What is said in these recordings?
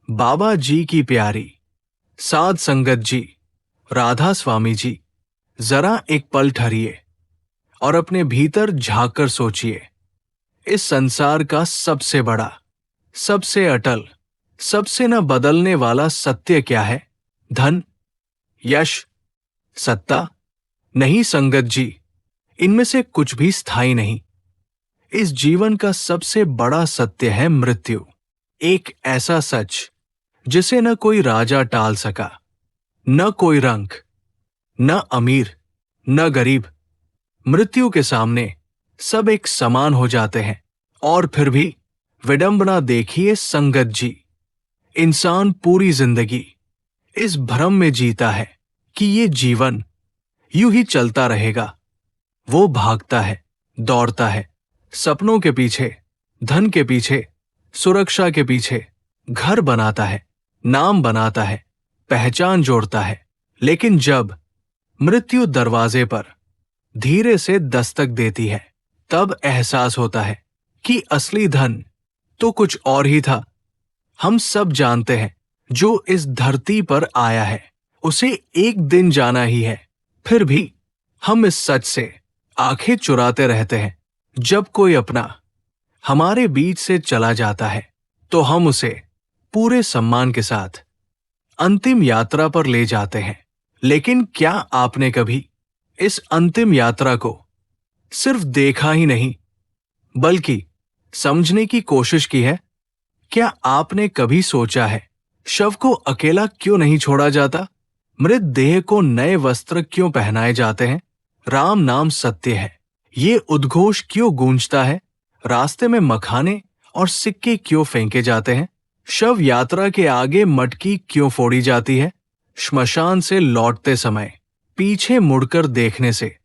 बाबा जी की प्यारी, साध संगत जी, राधा स्वामी जी, जरा एक पल ठहरिए और अपने भीतर झांक कर सोचिए। इस संसार का सबसे बड़ा, सबसे अटल, सबसे न बदलने वाला सत्य क्या है? धन? यश? सत्ता? नहीं संगत जी, इनमें से कुछ भी स्थायी नहीं। इस जीवन का सबसे बड़ा सत्य है मृत्यु। एक ऐसा सच जिसे न कोई राजा टाल सका, न कोई रंक, न अमीर, न गरीब। मृत्यु के सामने सब एक समान हो जाते हैं। और फिर भी विडंबना देखिए संगत जी, इंसान पूरी जिंदगी इस भ्रम में जीता है कि ये जीवन यूं ही चलता रहेगा। वो भागता है, दौड़ता है, सपनों के पीछे, धन के पीछे, सुरक्षा के पीछे, घर बनाता है, नाम बनाता है, पहचान जोड़ता है। लेकिन जब मृत्यु दरवाजे पर धीरे से दस्तक देती है, तब एहसास होता है कि असली धन तो कुछ और ही था। हम सब जानते हैं, जो इस धरती पर आया है उसे एक दिन जाना ही है। फिर भी हम इस सच से आंखें चुराते रहते हैं। जब कोई अपना हमारे बीच से चला जाता है तो हम उसे पूरे सम्मान के साथ अंतिम यात्रा पर ले जाते हैं। लेकिन क्या आपने कभी इस अंतिम यात्रा को सिर्फ देखा ही नहीं, बल्कि समझने की कोशिश की है? क्या आपने कभी सोचा है, शव को अकेला क्यों नहीं छोड़ा जाता? मृत देह को नए वस्त्र क्यों पहनाए जाते हैं? राम नाम सत्य है, ये उद्घोष क्यों गूंजता है? रास्ते में मखाने और सिक्के क्यों फेंके जाते हैं? शव यात्रा के आगे मटकी क्यों फोड़ी जाती है? श्मशान से लौटते समय पीछे मुड़कर देखने से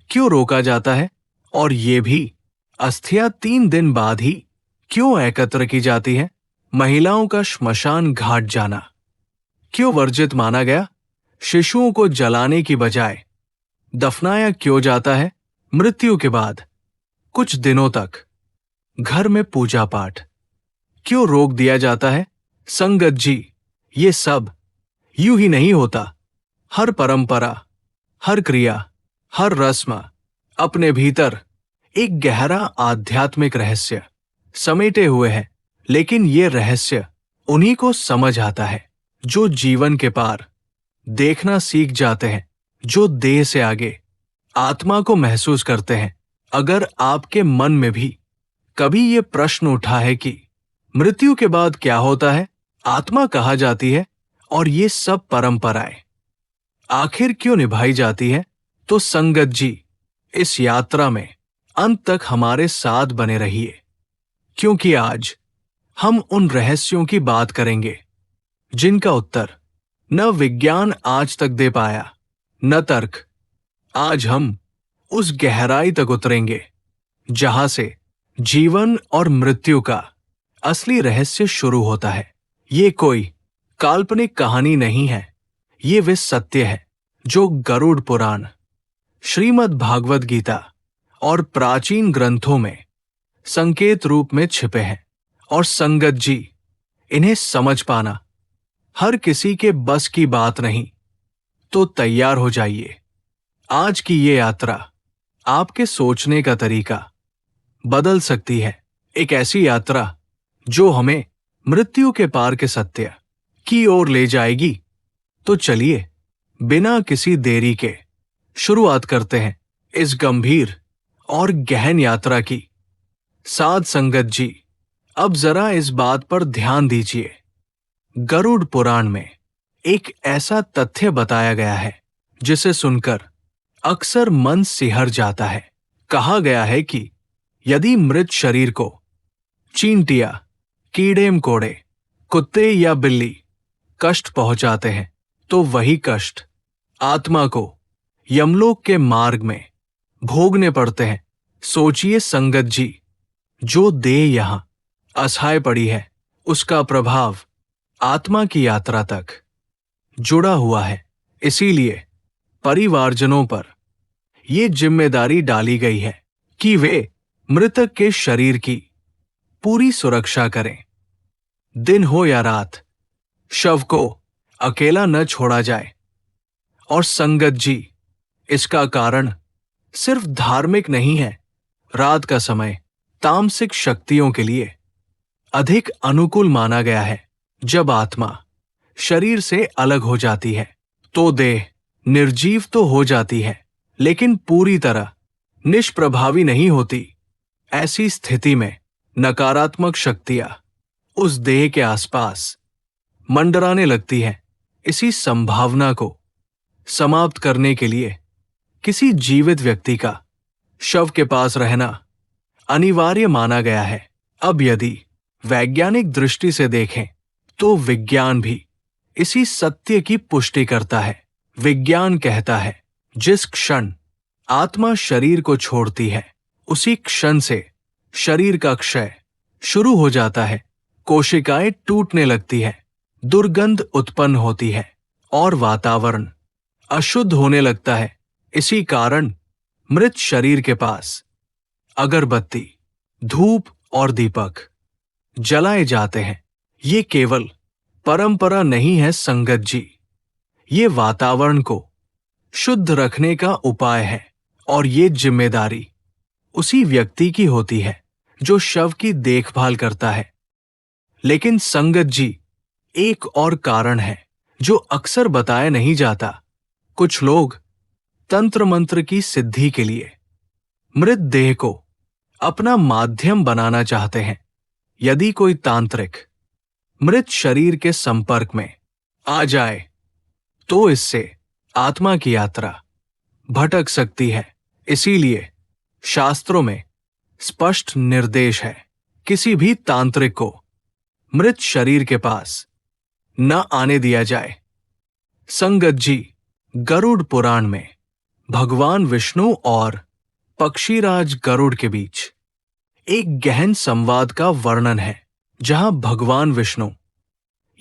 क्यों रोका जाता है? और ये भी अस्थियां 3 दिन बाद ही क्यों एकत्र की जाती है? महिलाओं का श्मशान घाट जाना क्यों वर्जित माना गया? शिशुओं को जलाने की बजाय दफनाया क्यों जाता है? मृत्यु के बाद कुछ दिनों तक घर में पूजा पाठ क्यों रोक दिया जाता है? संगत जी, ये सब यूं ही नहीं होता। हर परंपरा, हर क्रिया, हर रस्म अपने भीतर एक गहरा आध्यात्मिक रहस्य समेटे हुए है। लेकिन ये रहस्य उन्हीं को समझ आता है जो जीवन के पार देखना सीख जाते हैं, जो देह से आगे आत्मा को महसूस करते हैं। अगर आपके मन में भी कभी ये प्रश्न उठा है कि मृत्यु के बाद क्या होता है, आत्मा कहाँ जाती है और ये सब परंपराएं आखिर क्यों निभाई जाती है, तो संगत जी, इस यात्रा में अंत तक हमारे साथ बने रहिए, क्योंकि आज हम उन रहस्यों की बात करेंगे जिनका उत्तर न विज्ञान आज तक दे पाया, न तर्क। आज हम उस गहराई तक उतरेंगे जहां से जीवन और मृत्यु का असली रहस्य शुरू होता है। ये कोई काल्पनिक कहानी नहीं है, ये वे सत्य है जो गरुड़ पुराण, श्रीमद् भागवत गीता और प्राचीन ग्रंथों में संकेत रूप में छिपे हैं। और संगत जी, इन्हें समझ पाना हर किसी के बस की बात नहीं। तो तैयार हो जाइए। आज की ये यात्रा आपके सोचने का तरीका बदल सकती है। एक ऐसी यात्रा जो हमें मृत्यु के पार के सत्य की ओर ले जाएगी। तो चलिए, बिना किसी देरी के शुरुआत करते हैं इस गंभीर और गहन यात्रा की। साध संगत जी, अब जरा इस बात पर ध्यान दीजिए। गरुड़ पुराण में एक ऐसा तथ्य बताया गया है जिसे सुनकर अक्सर मन सिहर जाता है। कहा गया है कि यदि मृत शरीर को चींटियां, कीड़े मकोड़े, कुत्ते या बिल्ली कष्ट पहुंचाते हैं, तो वही कष्ट आत्मा को यमलोक के मार्ग में भोगने पड़ते हैं। सोचिए संगत जी, जो देह यहां असहाय पड़ी है, उसका प्रभाव आत्मा की यात्रा तक जुड़ा हुआ है। इसीलिए परिवारजनों पर यह जिम्मेदारी डाली गई है कि वे मृतक के शरीर की पूरी सुरक्षा करें। दिन हो या रात, शव को अकेला न छोड़ा जाए। और संगत जी, इसका कारण सिर्फ धार्मिक नहीं है। रात का समय तामसिक शक्तियों के लिए अधिक अनुकूल माना गया है। जब आत्मा शरीर से अलग हो जाती है तो देह निर्जीव तो हो जाती है, लेकिन पूरी तरह निष्प्रभावी नहीं होती। ऐसी स्थिति में नकारात्मक शक्तियां उस देह के आसपास मंडराने लगती हैं। इसी संभावना को समाप्त करने के लिए किसी जीवित व्यक्ति का शव के पास रहना अनिवार्य माना गया है। अब यदि वैज्ञानिक दृष्टि से देखें तो विज्ञान भी इसी सत्य की पुष्टि करता है। विज्ञान कहता है, जिस क्षण आत्मा शरीर को छोड़ती है उसी क्षण से शरीर का क्षय शुरू हो जाता है। कोशिकाएं टूटने लगती है, दुर्गंध उत्पन्न होती है और वातावरण अशुद्ध होने लगता है। इसी कारण मृत शरीर के पास अगरबत्ती, धूप और दीपक जलाए जाते हैं। ये केवल परंपरा नहीं है संगत जी, ये वातावरण को शुद्ध रखने का उपाय है। और ये जिम्मेदारी उसी व्यक्ति की होती है जो शव की देखभाल करता है। लेकिन संगत जी, एक और कारण है जो अक्सर बताया नहीं जाता। कुछ लोग तंत्र मंत्र की सिद्धि के लिए मृत देह को अपना माध्यम बनाना चाहते हैं। यदि कोई तांत्रिक मृत शरीर के संपर्क में आ जाए तो इससे आत्मा की यात्रा भटक सकती है। इसीलिए शास्त्रों में स्पष्ट निर्देश है, किसी भी तांत्रिक को मृत शरीर के पास न आने दिया जाए। संगत जी, गरुड़ पुराण में भगवान विष्णु और पक्षीराज गरुड़ के बीच एक गहन संवाद का वर्णन है, जहां भगवान विष्णु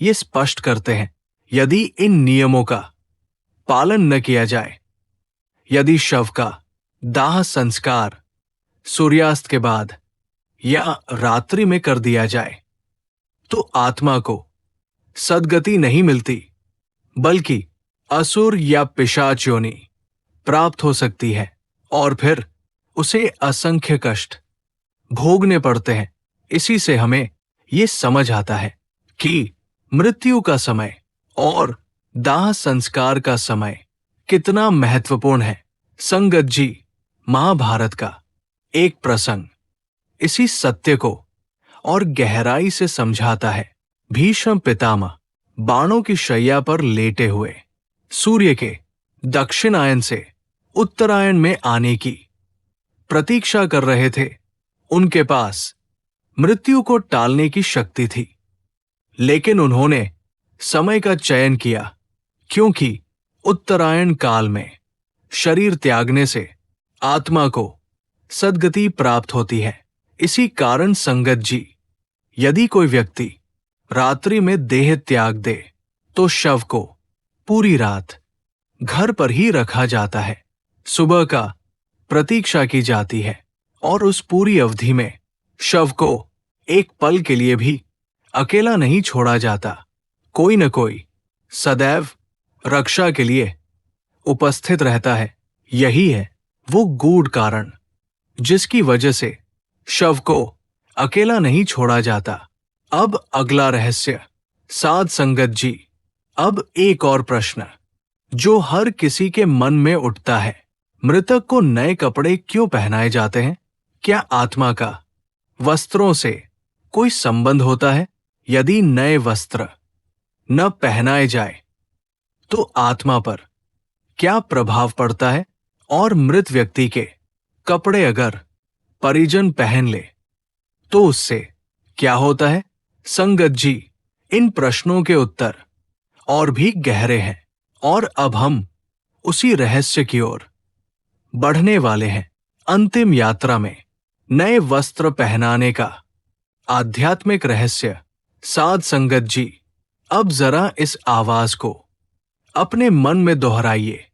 ये स्पष्ट करते हैं, यदि इन नियमों का पालन न किया जाए, यदि शव का दाह संस्कार सूर्यास्त के बाद या रात्रि में कर दिया जाए तो आत्मा को सद्गति नहीं मिलती, बल्कि असुर या पिशाच योनि प्राप्त हो सकती है और फिर उसे असंख्य कष्ट भोगने पड़ते हैं। इसी से हमें ये समझ आता है कि मृत्यु का समय और दाह संस्कार का समय कितना महत्वपूर्ण है। संगत जी, महाभारत का एक प्रसंग इसी सत्य को और गहराई से समझाता है। भीष्म पितामह बाणों की शैया पर लेटे हुए सूर्य के दक्षिणायन से उत्तरायण में आने की प्रतीक्षा कर रहे थे। उनके पास मृत्यु को टालने की शक्ति थी, लेकिन उन्होंने समय का चयन किया, क्योंकि उत्तरायण काल में शरीर त्यागने से आत्मा को सद्गति प्राप्त होती है। इसी कारण संगत जी, यदि कोई व्यक्ति रात्रि में देह त्याग दे तो शव को पूरी रात घर पर ही रखा जाता है। सुबह का प्रतीक्षा की जाती है और उस पूरी अवधि में शव को एक पल के लिए भी अकेला नहीं छोड़ा जाता। कोई न कोई सदैव रक्षा के लिए उपस्थित रहता है। यही है वो गूढ़ कारण जिसकी वजह से शव को अकेला नहीं छोड़ा जाता। अब अगला रहस्य, साध संगत जी, अब एक और प्रश्न जो हर किसी के मन में उठता है, मृतक को नए कपड़े क्यों पहनाए जाते हैं? क्या आत्मा का वस्त्रों से कोई संबंध होता है? यदि नए वस्त्र न पहनाए जाए तो आत्मा पर क्या प्रभाव पड़ता है? और मृत व्यक्ति के कपड़े अगर परिजन पहन ले तो उससे क्या होता है? संगत जी, इन प्रश्नों के उत्तर और भी गहरे हैं और अब हम उसी रहस्य की ओर बढ़ने वाले हैं। अंतिम यात्रा में नए वस्त्र पहनाने का आध्यात्मिक रहस्य। साध संगत जी, अब जरा इस आवाज को अपने मन में दोहराइए।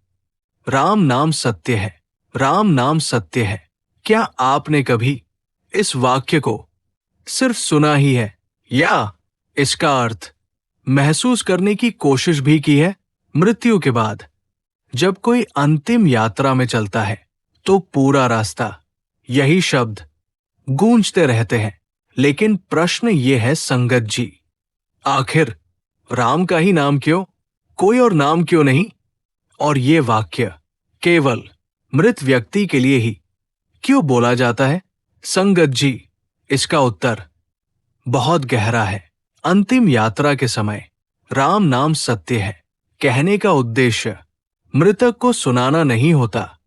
राम नाम सत्य है, राम नाम सत्य है। क्या आपने कभी इस वाक्य को सिर्फ सुना ही है या इसका अर्थ महसूस करने की कोशिश भी की है। मृत्यु के बाद जब कोई अंतिम यात्रा में चलता है तो पूरा रास्ता यही शब्द गूंजते रहते हैं। लेकिन प्रश्न ये है संगत जी, आखिर राम का ही नाम क्यों, कोई और नाम क्यों नहीं? और ये वाक्य केवल मृत व्यक्ति के लिए ही क्यों बोला जाता है? संगत जी, इसका उत्तर बहुत गहरा है। अंतिम यात्रा के समय राम नाम सत्य है कहने का उद्देश्य मृतक को सुनाना नहीं होता,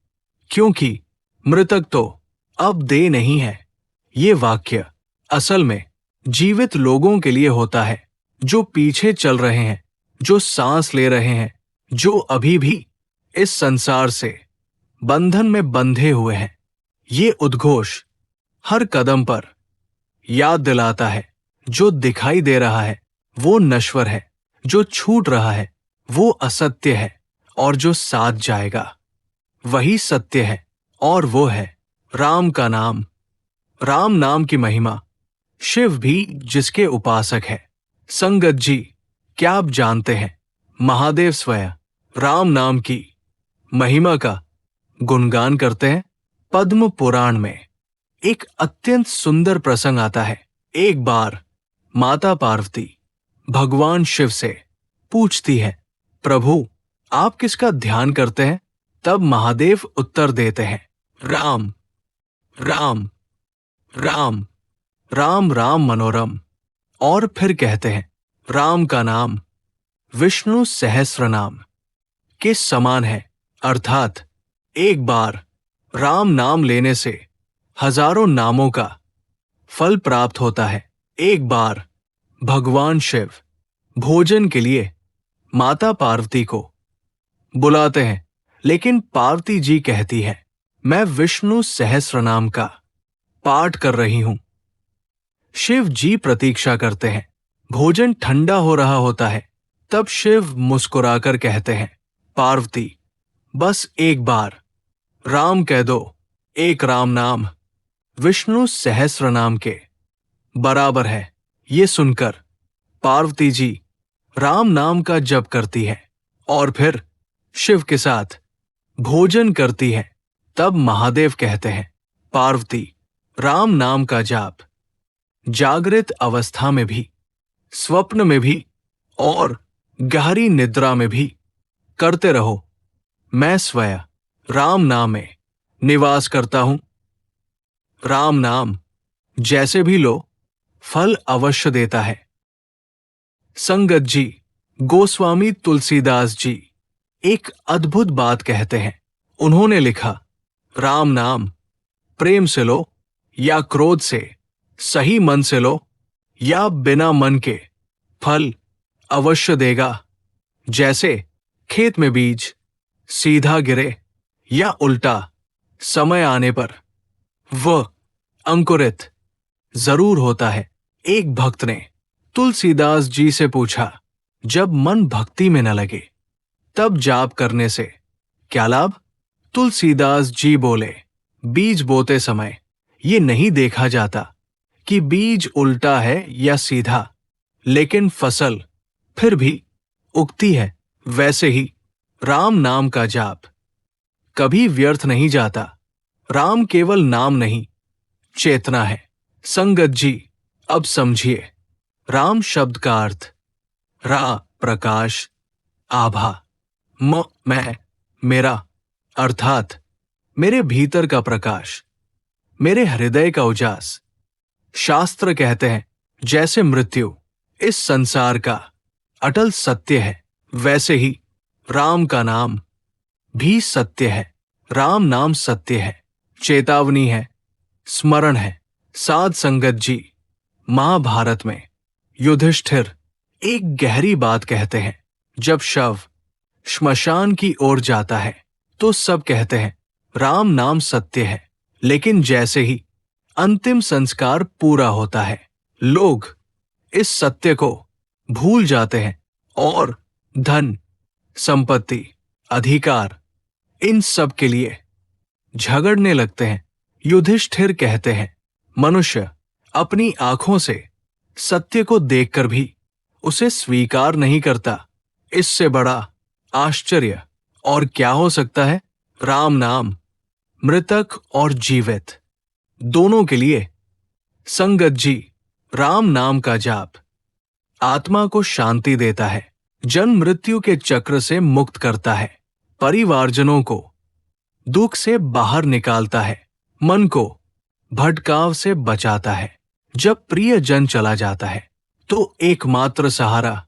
क्योंकि मृतक तो अब दे नहीं है। ये वाक्य असल में जीवित लोगों के लिए होता है, जो पीछे चल रहे हैं, जो सांस ले रहे हैं, जो अभी भी इस संसार से बंधन में बंधे हुए हैं। ये उद्घोष हर कदम पर याद दिलाता है, जो दिखाई दे रहा है वो नश्वर है, जो छूट रहा है वो असत्य है, और जो साथ जाएगा वही सत्य है, और वो है राम का नाम। राम नाम की महिमा शिव भी जिसके उपासक है। संगत जी, क्या आप जानते हैं महादेव स्वयं राम नाम की महिमा का गुणगान करते हैं? पद्म पुराण में एक अत्यंत सुंदर प्रसंग आता है। एक बार माता पार्वती भगवान शिव से पूछती है, प्रभु आप किसका ध्यान करते हैं? तब महादेव उत्तर देते हैं, राम राम राम राम राम मनोरम। और फिर कहते हैं, राम का नाम विष्णु सहस्र नाम के समान है। अर्थात एक बार राम नाम लेने से हजारों नामों का फल प्राप्त होता है। एक बार भगवान शिव भोजन के लिए माता पार्वती को बुलाते हैं, लेकिन पार्वती जी कहती है, मैं विष्णु सहस्र नाम का पाठ कर रही हूं। शिव जी प्रतीक्षा करते हैं। भोजन ठंडा हो रहा होता है। तब शिव मुस्कुराकर कहते हैं, पार्वती बस एक बार राम कह दो। एक राम नाम विष्णु सहस्र नाम के बराबर है। ये सुनकर पार्वती जी राम नाम का जप करती है और फिर शिव के साथ भोजन करती है। तब महादेव कहते हैं, पार्वती राम नाम का जाप जागृत अवस्था में भी, स्वप्न में भी और गहरी निद्रा में भी करते रहो। मैं स्वयं राम नाम में निवास करता हूं। राम नाम जैसे भी लो, फल अवश्य देता है। संगत जी, गोस्वामी तुलसीदास जी एक अद्भुत बात कहते हैं। उन्होंने लिखा, राम नाम प्रेम से लो या क्रोध से, सही मन से लो या बिना मन के, फल अवश्य देगा। जैसे खेत में बीज सीधा गिरे या उल्टा, समय आने पर वह अंकुरित जरूर होता है। एक भक्त ने तुलसीदास जी से पूछा, जब मन भक्ति में न लगे तब जाप करने से क्या लाभ? तुलसीदास जी बोले, बीज बोते समय ये नहीं देखा जाता कि बीज उल्टा है या सीधा, लेकिन फसल फिर भी उगती है। वैसे ही राम नाम का जाप कभी व्यर्थ नहीं जाता। राम केवल नाम नहीं, चेतना है। संगत जी, अब समझिए, राम शब्द का अर्थ रा प्रकाश, आभा, मैं, मेरा, अर्थात मेरे भीतर का प्रकाश, मेरे हृदय का उजास। शास्त्र कहते हैं, जैसे मृत्यु इस संसार का अटल सत्य है, वैसे ही राम का नाम भी सत्य है। राम नाम सत्य है, चेतावनी है, स्मरण है। साध संगत जी, महाभारत में युधिष्ठिर एक गहरी बात कहते हैं। जब शव श्मशान की ओर जाता है तो सब कहते हैं, राम नाम सत्य है। लेकिन जैसे ही अंतिम संस्कार पूरा होता है, लोग इस सत्य को भूल जाते हैं और धन, संपत्ति, अधिकार, इन सब के लिए झगड़ने लगते हैं। युधिष्ठिर कहते हैं, मनुष्य अपनी आंखों से सत्य को देखकर भी उसे स्वीकार नहीं करता। इससे बड़ा आश्चर्य और क्या हो सकता है? राम नाम मृतक और जीवित दोनों के लिए। संगत जी, राम नाम का जाप आत्मा को शांति देता है, जन्म मृत्यु के चक्र से मुक्त करता है, परिवारजनों को दुख से बाहर निकालता है, मन को भटकाव से बचाता है। जब प्रिय जन चला जाता है तो एकमात्र सहारा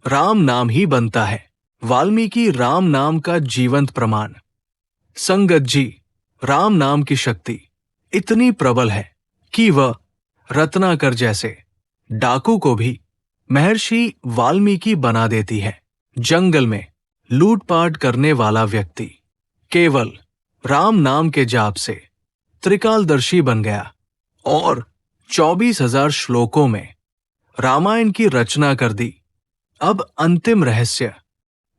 राम नाम ही बनता है। वाल्मीकि राम नाम का जीवंत प्रमाण। संगत जी, राम नाम की शक्ति इतनी प्रबल है कि वह रत्नाकर जैसे डाकू को भी महर्षि वाल्मीकि बना देती है। जंगल में लूटपाट करने वाला व्यक्ति केवल राम नाम के जाप से त्रिकालदर्शी बन गया और 24,000 श्लोकों में रामायण की रचना कर दी। अब अंतिम रहस्य,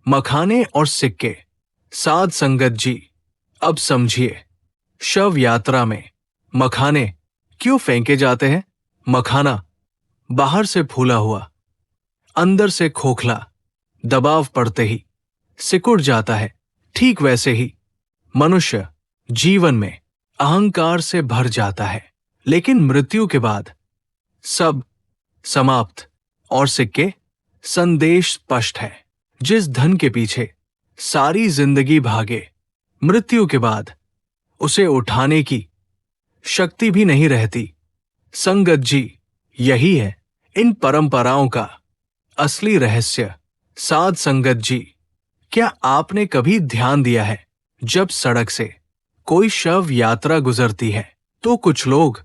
मखाने और सिक्के। साध संगत जी, अब समझिए, शव यात्रा में मखाने क्यों फेंके जाते हैं? मखाना बाहर से फूला हुआ, अंदर से खोखला, दबाव पड़ते ही सिकुड़ जाता है। ठीक वैसे ही मनुष्य जीवन में अहंकार से भर जाता है, लेकिन मृत्यु के बाद सब समाप्त। और सिक्के संदेश स्पष्ट है। जिस धन के पीछे सारी जिंदगी भागे, मृत्यु के बाद उसे उठाने की शक्ति भी नहीं रहती। संगत जी, यही है इन परंपराओं का असली रहस्य। साध संगत जी, क्या आपने कभी ध्यान दिया है, जब सड़क से कोई शव यात्रा गुजरती है तो कुछ लोग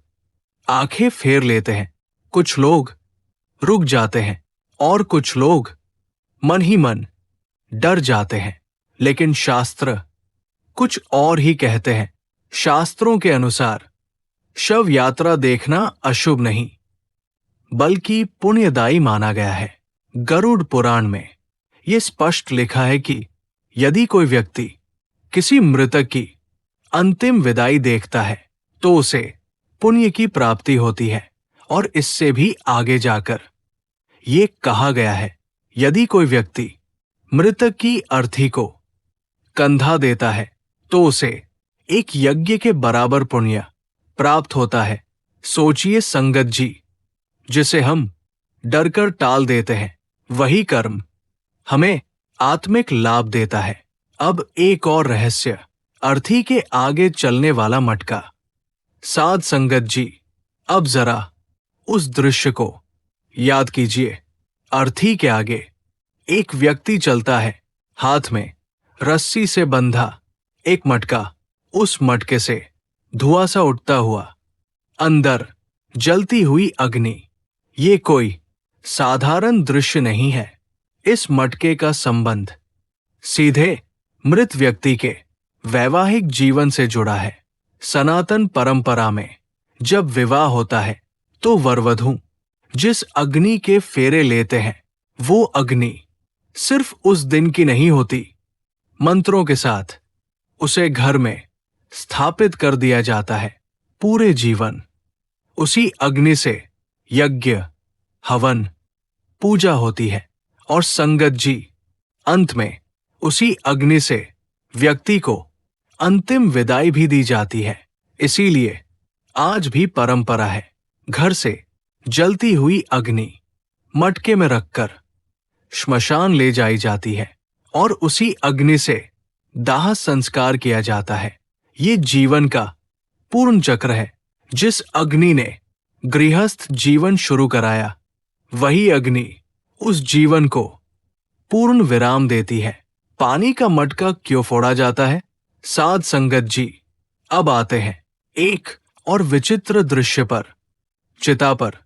आंखें फेर लेते हैं, कुछ लोग रुक जाते हैं और कुछ लोग मन ही मन डर जाते हैं। लेकिन शास्त्र कुछ और ही कहते हैं। शास्त्रों के अनुसार शव यात्रा देखना अशुभ नहीं, बल्कि पुण्यदायी माना गया है। गरुड़ पुराण में यह स्पष्ट लिखा है कि यदि कोई व्यक्ति किसी मृतक की अंतिम विदाई देखता है तो उसे पुण्य की प्राप्ति होती है। और इससे भी आगे जाकर ये कहा गया है, यदि कोई व्यक्ति मृतक की अर्थी को कंधा देता है तो उसे एक यज्ञ के बराबर पुण्य प्राप्त होता है। सोचिए संगत जी, जिसे हम डरकर टाल देते हैं, वही कर्म हमें आत्मिक लाभ देता है। अब एक और रहस्य, अर्थी के आगे चलने वाला मटका। साध संगत जी, अब जरा उस दृश्य को याद कीजिए। अर्थी के आगे एक व्यक्ति चलता है, हाथ में रस्सी से बंधा एक मटका, उस मटके से धुआं सा उठता हुआ, अंदर जलती हुई अग्नि। ये कोई साधारण दृश्य नहीं है। इस मटके का संबंध सीधे मृत व्यक्ति के वैवाहिक जीवन से जुड़ा है। सनातन परंपरा में जब विवाह होता है तो वरवधू जिस अग्नि के फेरे लेते हैं, वो अग्नि सिर्फ उस दिन की नहीं होती। मंत्रों के साथ उसे घर में स्थापित कर दिया जाता है। पूरे जीवन उसी अग्नि से यज्ञ, हवन, पूजा होती है। और संगत जी, अंत में उसी अग्नि से व्यक्ति को अंतिम विदाई भी दी जाती है। इसीलिए आज भी परंपरा है, घर से जलती हुई अग्नि मटके में रखकर श्मशान ले जाई जाती है और उसी अग्नि से दाह संस्कार किया जाता है। ये जीवन का पूर्ण चक्र है। जिस अग्नि ने गृहस्थ जीवन शुरू कराया, वही अग्नि उस जीवन को पूर्ण विराम देती है। पानी का मटका क्यों फोड़ा जाता है? साध संगत जी, अब आते हैं एक और विचित्र दृश्य पर। चिता पर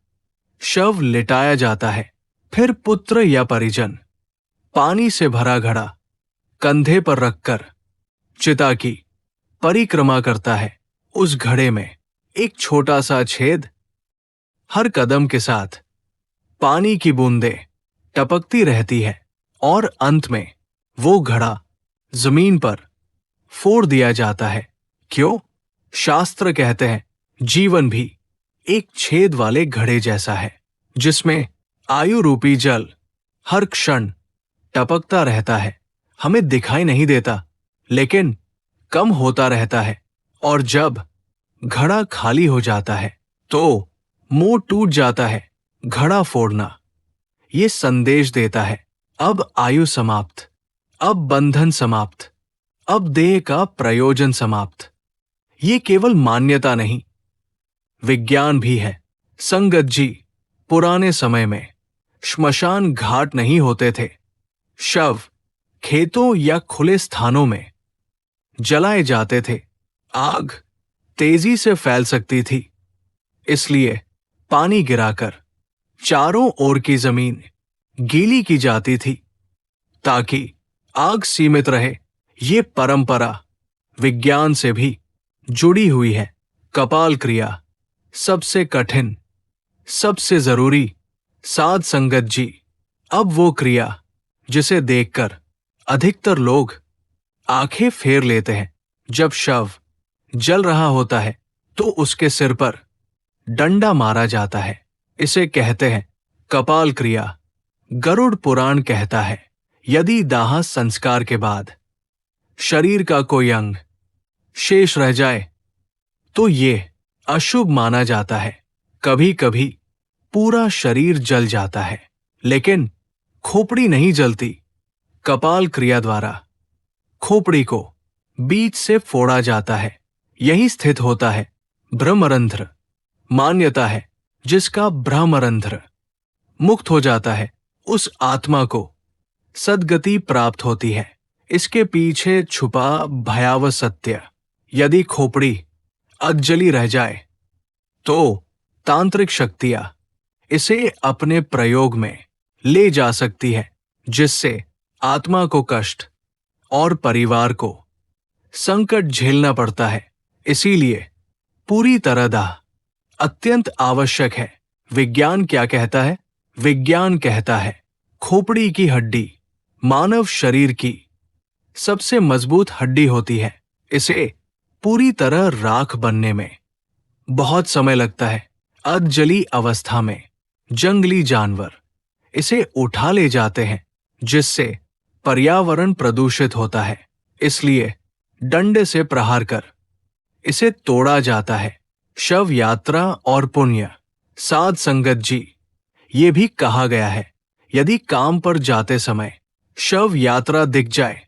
शव लिटाया जाता है, फिर पुत्र या परिजन पानी से भरा घड़ा कंधे पर रखकर चिता की परिक्रमा करता है। उस घड़े में एक छोटा सा छेद, हर कदम के साथ पानी की बूंदें टपकती रहती है और अंत में वो घड़ा जमीन पर फोड़ दिया जाता है। क्यों? शास्त्र कहते हैं जीवन भी एक छेद वाले घड़े जैसा है, जिसमें आयु रूपी जल हर क्षण टपकता रहता है, हमें दिखाई नहीं देता, लेकिन कम होता रहता है। और जब घड़ा खाली हो जाता है तो मोह टूट जाता है। घड़ा फोड़ना ये संदेश देता है, अब आयु समाप्त, अब बंधन समाप्त, अब देह का प्रयोजन समाप्त। ये केवल मान्यता नहीं, विज्ञान भी है। संगत जी, पुराने समय में श्मशान घाट नहीं होते थे। शव खेतों या खुले स्थानों में जलाए जाते थे। आग तेजी से फैल सकती थी, इसलिए पानी गिराकर चारों ओर की जमीन गीली की जाती थी ताकि आग सीमित रहे। ये परंपरा विज्ञान से भी जुड़ी हुई है। कपाल क्रिया सबसे कठिन, सबसे जरूरी। साध संगत जी, अब वो क्रिया जिसे देखकर अधिकतर लोग आंखें फेर लेते हैं। जब शव जल रहा होता है तो उसके सिर पर डंडा मारा जाता है। इसे कहते हैं कपाल क्रिया। गरुड़ पुराण कहता है, यदि दाह संस्कार के बाद शरीर का कोई अंग शेष रह जाए तो ये अशुभ माना जाता है। कभी कभी पूरा शरीर जल जाता है, लेकिन खोपड़ी नहीं जलती। कपाल क्रिया द्वारा खोपड़ी को बीच से फोड़ा जाता है। यही स्थित होता है ब्रह्मरंध्र। मान्यता है, जिसका ब्रह्मरंध्र मुक्त हो जाता है उस आत्मा को सद्गति प्राप्त होती है। इसके पीछे छुपा भयावह सत्य, यदि खोपड़ी अधजली रह जाए तो तांत्रिक शक्तियां इसे अपने प्रयोग में ले जा सकती है, जिससे आत्मा को कष्ट और परिवार को संकट झेलना पड़ता है। इसीलिए पूरी तरह दाह अत्यंत आवश्यक है। विज्ञान क्या कहता है? विज्ञान कहता है खोपड़ी की हड्डी मानव शरीर की सबसे मजबूत हड्डी होती है। इसे पूरी तरह राख बनने में बहुत समय लगता है। अधजली अवस्था में जंगली जानवर इसे उठा ले जाते हैं, जिससे पर्यावरण प्रदूषित होता है। इसलिए डंडे से प्रहार कर इसे तोड़ा जाता है। शव यात्रा और पुण्य। साध संगत जी, ये भी कहा गया है, यदि काम पर जाते समय शव यात्रा दिख जाए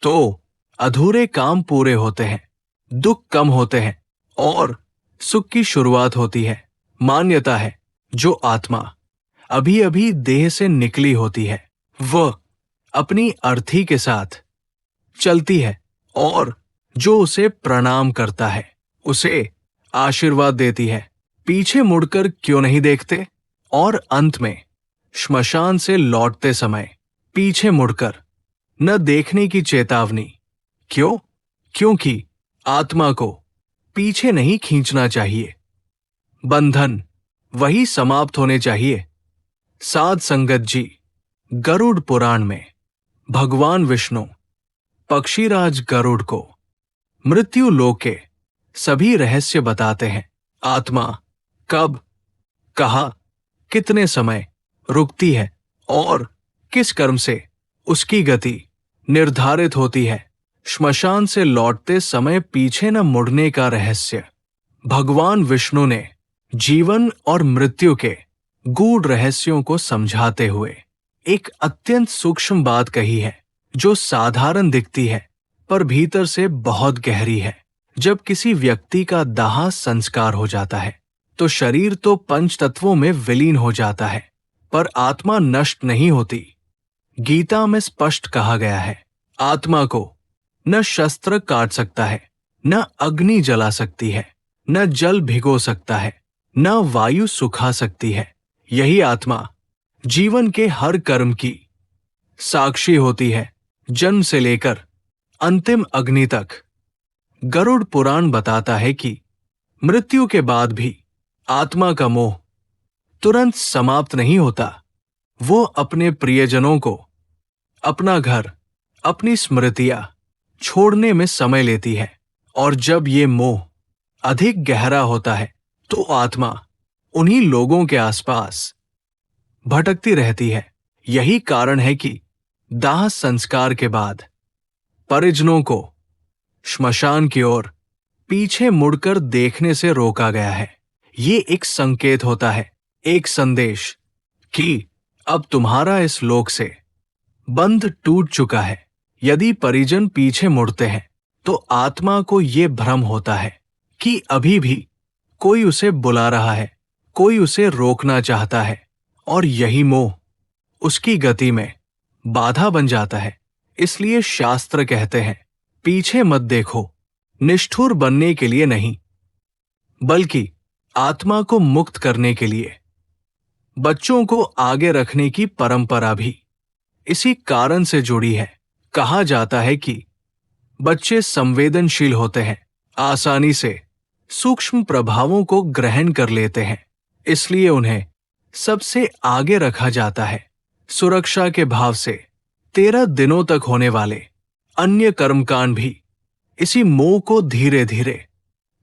तो अधूरे काम पूरे होते हैं, दुख कम होते हैं और सुख की शुरुआत होती है। मान्यता है, जो आत्मा अभी अभी देह से निकली होती है वह अपनी अर्थी के साथ चलती है और जो उसे प्रणाम करता है उसे आशीर्वाद देती है। पीछे मुड़कर क्यों नहीं देखते? और अंत में श्मशान से लौटते समय पीछे मुड़कर न देखने की चेतावनी। क्यों? क्योंकि आत्मा को पीछे नहीं खींचना चाहिए। बंधन वही समाप्त होने चाहिए। साध संगत जी, गरुड़ पुराण में भगवान विष्णु पक्षीराज गरुड़ को मृत्यु लोक के सभी रहस्य बताते हैं। आत्मा कब, कहाँ, कितने समय रुकती है और किस कर्म से उसकी गति निर्धारित होती है। श्मशान से लौटते समय पीछे न मुड़ने का रहस्य भगवान विष्णु ने जीवन और मृत्यु के गूढ़ रहस्यों को समझाते हुए एक अत्यंत सूक्ष्म बात कही है, जो साधारण दिखती है पर भीतर से बहुत गहरी है। जब किसी व्यक्ति का दाह संस्कार हो जाता है तो शरीर तो पंच तत्वों में विलीन हो जाता है, पर आत्मा नष्ट नहीं होती। गीता में स्पष्ट कहा गया है, आत्मा को न शस्त्र काट सकता है, न अग्नि जला सकती है, न जल भिगो सकता है, न वायु सुखा सकती है। यही आत्मा जीवन के हर कर्म की साक्षी होती है, जन्म से लेकर अंतिम अग्नि तक। गरुड़ पुराण बताता है कि मृत्यु के बाद भी आत्मा का मोह तुरंत समाप्त नहीं होता। वो अपने प्रियजनों को, अपना घर, अपनी स्मृतियां छोड़ने में समय लेती है, और जब ये मोह अधिक गहरा होता है तो आत्मा उन्हीं लोगों के आसपास भटकती रहती है। यही कारण है कि दाह संस्कार के बाद परिजनों को श्मशान की ओर पीछे मुड़कर देखने से रोका गया है। ये एक संकेत होता है, एक संदेश कि अब तुम्हारा इस लोक से बंध टूट चुका है। यदि परिजन पीछे मुड़ते हैं तो आत्मा को ये भ्रम होता है कि अभी भी कोई उसे बुला रहा है, कोई उसे रोकना चाहता है, और यही मोह उसकी गति में बाधा बन जाता है। इसलिए शास्त्र कहते हैं, पीछे मत देखो, निष्ठुर बनने के लिए नहीं, बल्कि आत्मा को मुक्त करने के लिए। बच्चों को आगे रखने की परंपरा भी इसी कारण से जुड़ी है। कहा जाता है कि बच्चे संवेदनशील होते हैं, आसानी से सूक्ष्म प्रभावों को ग्रहण कर लेते हैं, इसलिए उन्हें सबसे आगे रखा जाता है। सुरक्षा के भाव से 13 दिनों तक होने वाले अन्य कर्मकांड भी इसी मोह को धीरे धीरे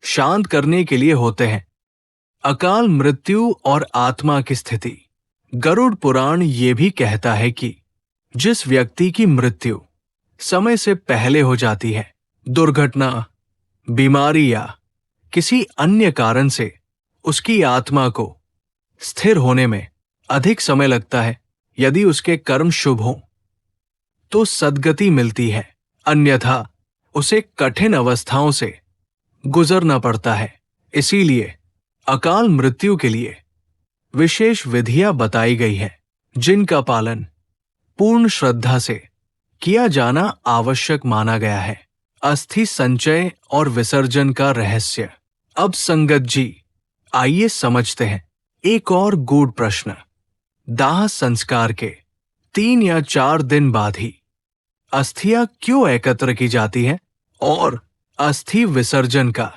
शांत करने के लिए होते हैं। अकाल मृत्यु और आत्मा की स्थिति। गरुड़ पुराण ये भी कहता है कि जिस व्यक्ति की मृत्यु समय से पहले हो जाती है, दुर्घटना, बीमारी या किसी अन्य कारण से उसकी आत्मा को स्थिर होने में अधिक समय लगता है। यदि उसके कर्म शुभ हों तो सद्गति मिलती है, अन्यथा उसे कठिन अवस्थाओं से गुजरना पड़ता है। इसीलिए अकाल मृत्यु के लिए विशेष विधियां बताई गई है, जिनका पालन पूर्ण श्रद्धा से किया जाना आवश्यक माना गया है। अस्थि संचय और विसर्जन का रहस्य। अब संगत जी, आइए समझते हैं एक और गूढ़ प्रश्न। दाह संस्कार के 3 या 4 दिन बाद ही अस्थियां क्यों एकत्र की जाती हैं, और अस्थि विसर्जन का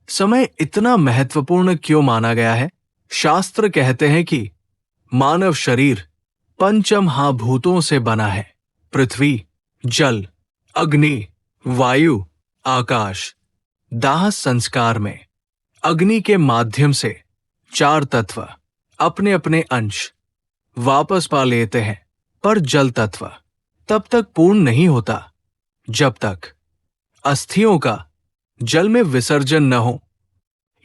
समय इतना महत्वपूर्ण क्यों माना गया है? शास्त्र कहते हैं कि मानव शरीर पंचमहाभूतों से बना है। पृथ्वी, जल, अग्नि, वायु, आकाश। दाह संस्कार में अग्नि के माध्यम से 4 तत्व अपने अपने अंश वापस पा लेते हैं, पर जल तत्व तब तक पूर्ण नहीं होता जब तक अस्थियों का जल में विसर्जन न हो।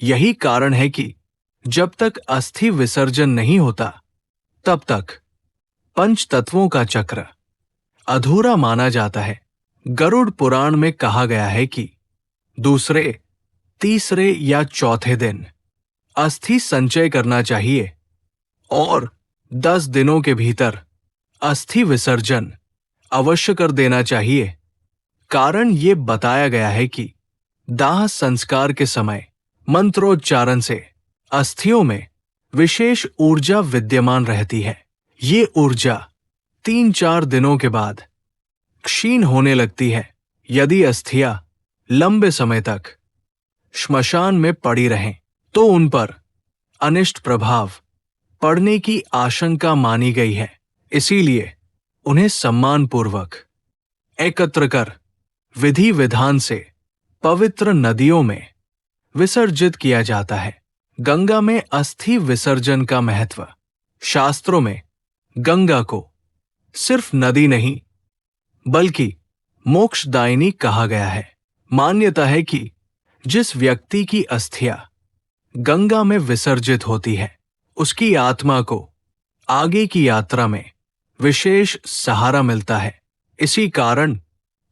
यही कारण है कि जब तक अस्थि विसर्जन नहीं होता तब तक पंच तत्वों का चक्र अधूरा माना जाता है। गरुड़ पुराण में कहा गया है कि दूसरे, तीसरे या चौथे दिन अस्थि संचय करना चाहिए और 10 दिनों के भीतर अस्थि विसर्जन अवश्य कर देना चाहिए। कारण ये बताया गया है कि दाह संस्कार के समय मंत्रोच्चारण से अस्थियों में विशेष ऊर्जा विद्यमान रहती है। ये ऊर्जा 3-4 दिनों के बाद क्षीण होने लगती है। यदि अस्थियां लंबे समय तक श्मशान में पड़ी रहें तो उन पर अनिष्ट प्रभाव पड़ने की आशंका मानी गई है। इसीलिए उन्हें सम्मानपूर्वक एकत्र कर विधि विधान से पवित्र नदियों में विसर्जित किया जाता है। गंगा में अस्थि विसर्जन का महत्व। शास्त्रों में गंगा को सिर्फ नदी नहीं बल्कि मोक्षदायिनी कहा गया है। मान्यता है कि जिस व्यक्ति की अस्थियां गंगा में विसर्जित होती है, उसकी आत्मा को आगे की यात्रा में विशेष सहारा मिलता है। इसी कारण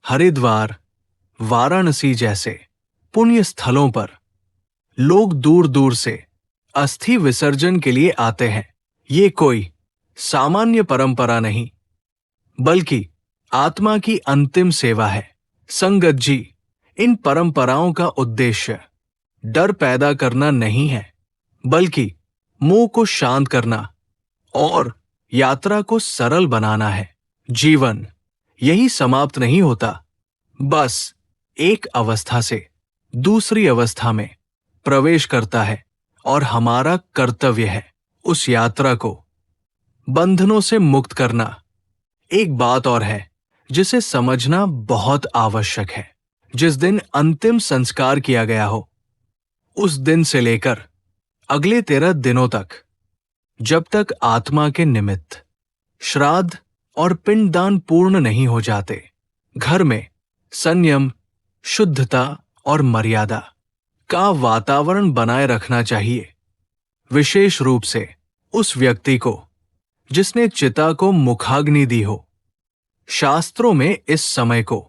हरिद्वार, वाराणसी जैसे पुण्य स्थलों पर लोग दूर दूर से अस्थि विसर्जन के लिए आते हैं। ये कोई सामान्य परंपरा नहीं, बल्कि आत्मा की अंतिम सेवा है। संगत जी, इन परंपराओं का उद्देश्य डर पैदा करना नहीं है, बल्कि मोह को शांत करना और यात्रा को सरल बनाना है। जीवन यही समाप्त नहीं होता, बस एक अवस्था से दूसरी अवस्था में प्रवेश करता है, और हमारा कर्तव्य है उस यात्रा को बंधनों से मुक्त करना। एक बात और है जिसे समझना बहुत आवश्यक है। जिस दिन अंतिम संस्कार किया गया हो, उस दिन से लेकर अगले 13 दिनों तक जब तक आत्मा के निमित्त श्राद्ध और पिंडदान पूर्ण नहीं हो जाते, घर में संयम, शुद्धता और मर्यादा का वातावरण बनाए रखना चाहिए, विशेष रूप से उस व्यक्ति को जिसने चिता को मुखाग्नि दी हो। शास्त्रों में इस समय को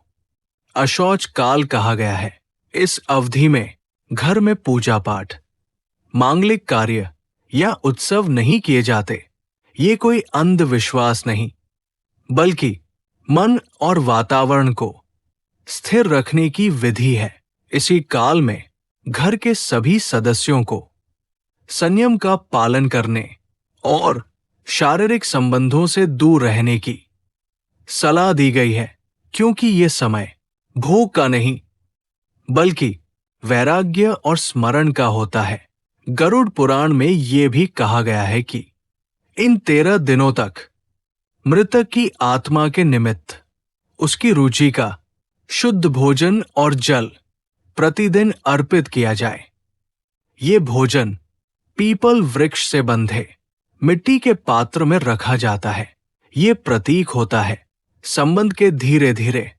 अशौच काल कहा गया है। इस अवधि में घर में पूजा पाठ, मांगलिक कार्य या उत्सव नहीं किए जाते। ये कोई अंधविश्वास नहीं, बल्कि मन और वातावरण को स्थिर रखने की विधि है। इसी काल में घर के सभी सदस्यों को संयम का पालन करने और शारीरिक संबंधों से दूर रहने की सलाह दी गई है, क्योंकि ये समय भोग का नहीं बल्कि वैराग्य और स्मरण का होता है। गरुड़ पुराण में ये भी कहा गया है कि इन 13 दिनों तक मृतक की आत्मा के निमित्त उसकी रुचि का शुद्ध भोजन और जल प्रतिदिन अर्पित किया जाए। ये भोजन पीपल वृक्ष से बंधे मिट्टी के पात्र में रखा जाता है। ये प्रतीक होता है संबंध के धीरे धीरे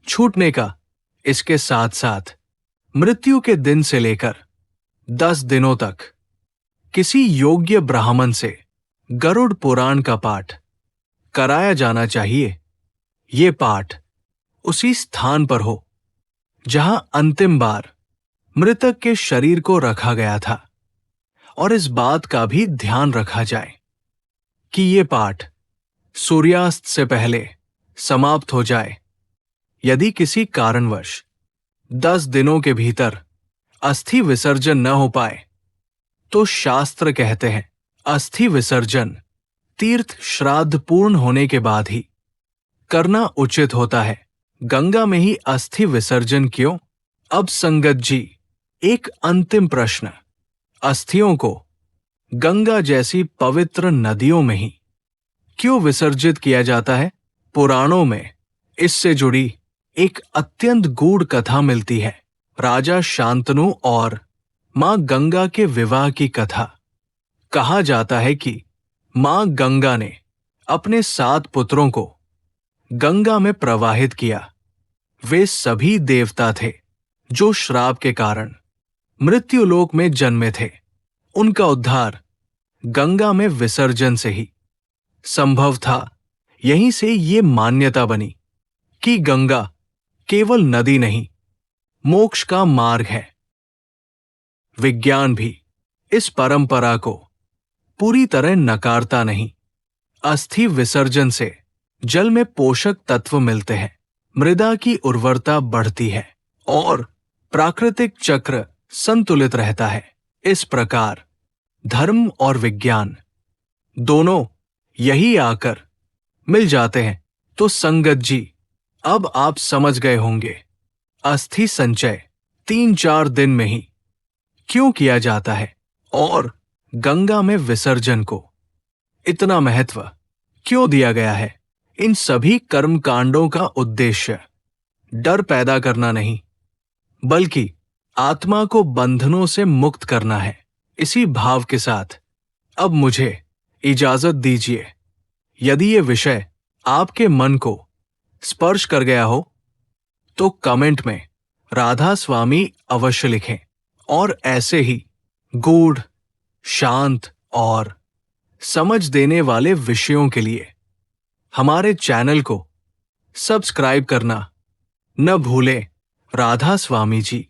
छूटने का। इसके साथ साथ मृत्यु के दिन से लेकर 10 दिनों तक किसी योग्य ब्राह्मण से गरुड़ पुराण का पाठ कराया जाना चाहिए। ये पाठ उसी स्थान पर हो जहां अंतिम बार मृतक के शरीर को रखा गया था, और इस बात का भी ध्यान रखा जाए कि ये पाठ सूर्यास्त से पहले समाप्त हो जाए। यदि किसी कारणवश 10 दिनों के भीतर अस्थि विसर्जन न हो पाए, तो शास्त्र कहते हैं अस्थि विसर्जन तीर्थ श्राद्ध पूर्ण होने के बाद ही करना उचित होता है। गंगा में ही अस्थि विसर्जन क्यों? अब संगत जी, एक अंतिम प्रश्न। अस्थियों को गंगा जैसी पवित्र नदियों में ही क्यों विसर्जित किया जाता है? पुराणों में इससे जुड़ी एक अत्यंत गूढ़ कथा मिलती है। राजा शांतनु और मां गंगा के विवाह की कथा। कहा जाता है कि मां गंगा ने अपने 7 पुत्रों को गंगा में प्रवाहित किया। वे सभी देवता थे जो श्राप के कारण मृत्युलोक में जन्मे थे। उनका उद्धार गंगा में विसर्जन से ही संभव था। यहीं से ये मान्यता बनी कि गंगा केवल नदी नहीं, मोक्ष का मार्ग है। विज्ञान भी इस परंपरा को पूरी तरह नकारता नहीं। अस्थि विसर्जन से जल में पोषक तत्व मिलते हैं, मृदा की उर्वरता बढ़ती है और प्राकृतिक चक्र संतुलित रहता है। इस प्रकार धर्म और विज्ञान दोनों यही आकर मिल जाते हैं। तो संगत जी, अब आप समझ गए होंगे अस्थि संचय 3-4 दिन में ही क्यों किया जाता है और गंगा में विसर्जन को इतना महत्व क्यों दिया गया है। इन सभी कर्म कांडों का उद्देश्य डर पैदा करना नहीं, बल्कि आत्मा को बंधनों से मुक्त करना है। इसी भाव के साथ अब मुझे इजाजत दीजिए। यदि ये विषय आपके मन को स्पर्श कर गया हो तो कमेंट में राधा स्वामी अवश्य लिखें, और ऐसे ही गूढ़, शांत और समझ देने वाले विषयों के लिए हमारे चैनल को सब्सक्राइब करना न भूलें। राधा स्वामी जी।